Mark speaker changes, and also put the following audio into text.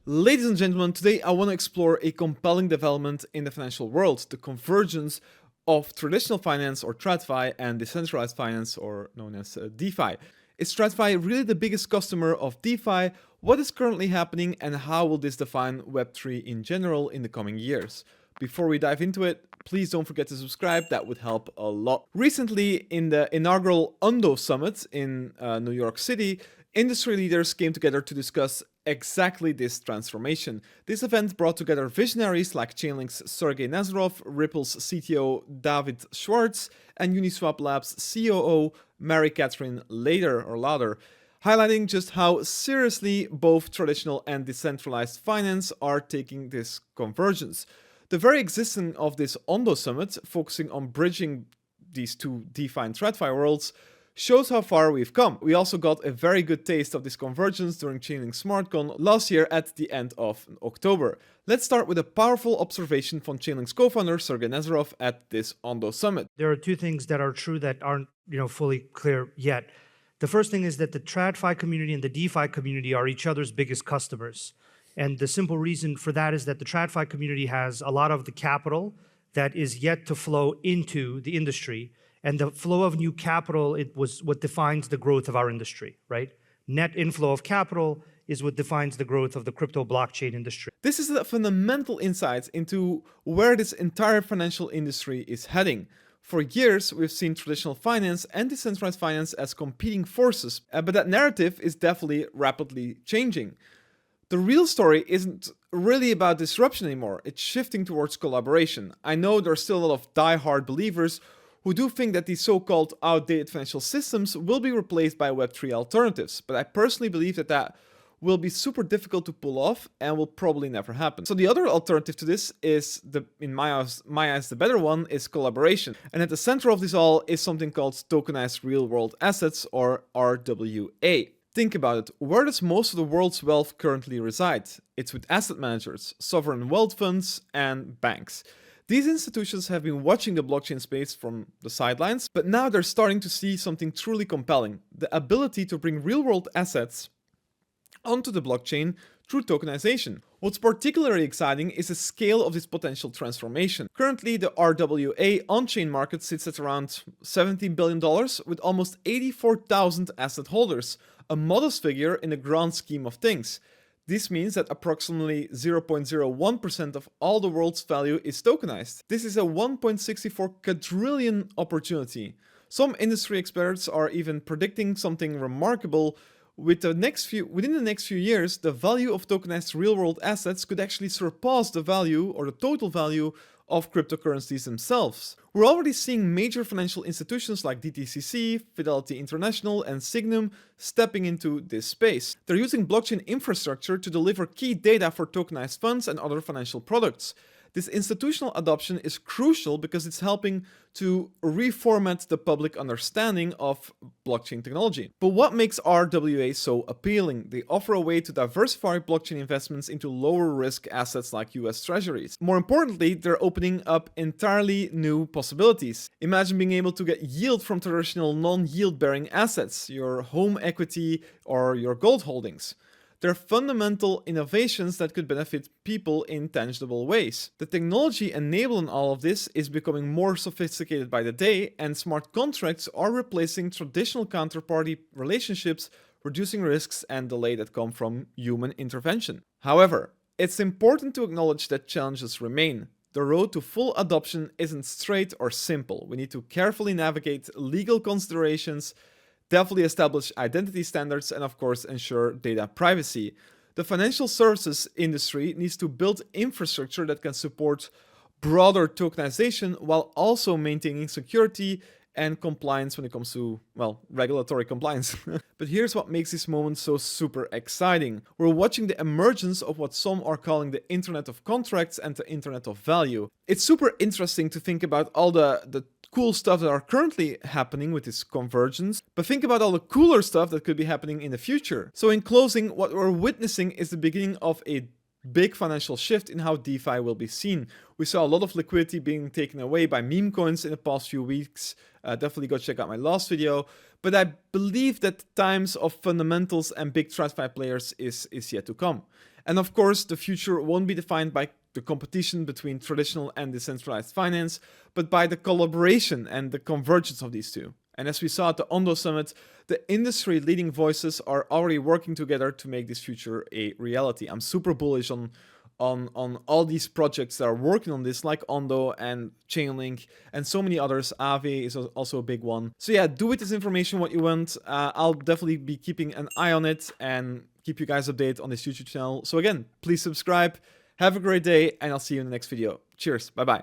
Speaker 1: Ladies and gentlemen, today I want to explore a compelling development in the financial world, the convergence of traditional finance or TradFi and decentralized finance or known as DeFi. Is TradFi really the biggest customer of DeFi? What is currently happening and how will this define Web3 in general in the coming years? Before we dive into it, please don't forget to subscribe, that would help a lot. Recently, in the inaugural Ondo Summit in New York City, industry leaders came together to discuss exactly this transformation. This event brought together visionaries like Chainlink's Sergey Nazarov, Ripple's CTO David Schwartz, and Uniswap Labs COO Mary Catherine Lauder, highlighting just how seriously both traditional and decentralized finance are taking this convergence. The very existence of this Ondo Summit, focusing on bridging these two DeFi and TradFi worlds, shows how far we've come. We also got a very good taste of this convergence during Chainlink SmartCon last year at the end of October. Let's start with a powerful observation from Chainlink's co-founder Sergey Nazarov at this Ondo Summit.
Speaker 2: There are two things that are true that aren't, fully clear yet. The first thing is that the TradFi community and the DeFi community are each other's biggest customers. And the simple reason for that is that the TradFi community has a lot of the capital that is yet to flow into the industry. And the flow of new capital, it was what defines the growth of our industry, right? Net inflow of capital is what defines the growth of the crypto blockchain industry.
Speaker 1: This is a fundamental insight into where this entire financial industry is heading. For years, we've seen traditional finance and decentralized finance as competing forces, but that narrative is definitely rapidly changing. The real story isn't really about disruption anymore, it's shifting towards collaboration. I know there's still a lot of die-hard believers who do think that these so-called outdated financial systems will be replaced by Web3 alternatives, but I personally believe that that will be super difficult to pull off and will probably never happen. So the other alternative to this is, in my eyes, the better one is collaboration. And at the center of this all is something called tokenized real-world assets, or RWA. Think about it, where does most of the world's wealth currently reside? It's with asset managers, sovereign wealth funds, and banks. These institutions have been watching the blockchain space from the sidelines, but now they're starting to see something truly compelling: the ability to bring real-world assets onto the blockchain through tokenization. What's particularly exciting is the scale of this potential transformation. Currently, the RWA on-chain market sits at around $17 billion with almost 84,000 asset holders, a modest figure in the grand scheme of things. This means that approximately 0.01% of all the world's value is tokenized. This is a 1.64 quadrillion opportunity. Some industry experts are even predicting something remarkable. Within the next few years, the value of tokenized real-world assets could actually surpass the value or the total value of cryptocurrencies themselves. We're already seeing major financial institutions like DTCC, Fidelity International, and Sygnum stepping into this space. They're using blockchain infrastructure to deliver key data for tokenized funds and other financial products. This institutional adoption is crucial because it's helping to reformat the public understanding of blockchain technology. But what makes RWA so appealing? They offer a way to diversify blockchain investments into lower risk assets like US Treasuries. More importantly, they're opening up entirely new possibilities. Imagine being able to get yield from traditional non-yield bearing assets, your home equity or your gold holdings. They're fundamental innovations that could benefit people in tangible ways. The technology enabling all of this is becoming more sophisticated by the day, and smart contracts are replacing traditional counterparty relationships, reducing risks and delay that come from human intervention. However, it's important to acknowledge that challenges remain. The road to full adoption isn't straight or simple. We need to carefully navigate legal considerations, definitely establish identity standards, and of course ensure data privacy. The financial services industry needs to build infrastructure that can support broader tokenization while also maintaining security and compliance when it comes to, well, regulatory compliance. But here's what makes this moment so super exciting. We're watching the emergence of what some are calling the Internet of Contracts and the Internet of Value. It's super interesting to think about all the cool stuff that are currently happening with this convergence, but think about all the cooler stuff that could be happening in the future. So in closing, what we're witnessing is the beginning of a big financial shift in how DeFi will be seen. We saw a lot of liquidity being taken away by meme coins in the past few weeks. Definitely go check out my last video. But I believe that times of fundamentals and big TradFi players is yet to come. And of course, the future won't be defined by the competition between traditional and decentralized finance, but by the collaboration and the convergence of these two. And as we saw at the Ondo Summit, the industry leading voices are already working together to make this future a reality. I'm super bullish on all these projects that are working on this, like Ondo and Chainlink and so many others. Aave is also a big one. So yeah, do with this information what you want. I'll definitely be keeping an eye on it and keep you guys updated on this YouTube channel. So again, please subscribe. Have a great day, and I'll see you in the next video. Cheers. Bye-bye.